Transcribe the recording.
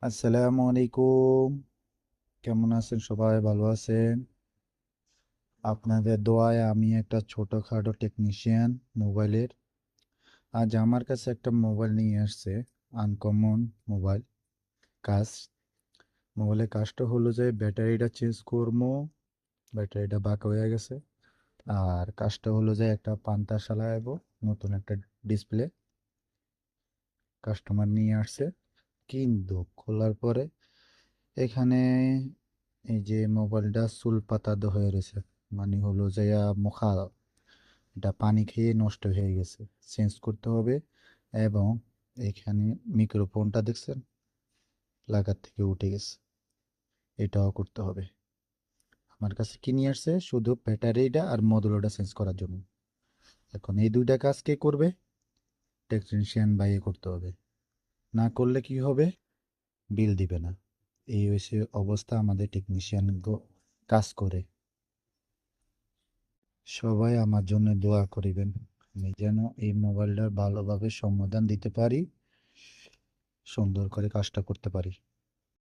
আসসালামু আলাইকুম। কেমন আছেন? সবাই ভালো আছেন? আপনাদের দোয়ায় আমি একটা ছোটখাটো টেকনিশিয়ান মোবাইলের। আজ আমার কাছে একটা মোবাইল নিয়ে আসছে, আনকমন মোবাইল। কাজ মোবাইলের কাজটা হলো যে ব্যাটারিটা চেঞ্জ করবো। ব্যাটারিটা বাঁকা হয়ে গেছে। আর কাজটা হলো যে একটা পান্তা চালাবো, নতুন একটা ডিসপ্লে কাস্টমার নিয়ে আসছে। কিন্তু খোলার পরে এখানে এই যে মোবাইলটা চুল পাতা হয়ে রয়েছে, মানে হলো যে মুখা, এটা পানি খেয়ে নষ্ট হয়ে গেছে, চেঞ্জ করতে হবে। এবং এখানে মিক্রোফোনটা দেখছেন লাগার থেকে উঠে গেছে, এটাও করতে হবে। আমার কাছে কি নিয়ে আসছে? শুধু ব্যাটারিটা আর মডুলারটা চেঞ্জ করার জন্য। এখন এই দুইটা কাজ কে করবে? টেকনিশিয়ান বাইরে করতে হবে। না করলে কি হবে? বিল দিবে না। এই হয়েছে অবস্থা আমাদের টেকনিশিয়ান কাজ করে। সবাই আমার জন্য দোয়া করিবেন, আমি যেন এই মোবাইলটার ভালোভাবে সমাধান দিতে পারি, সুন্দর করে কাজটা করতে পারি।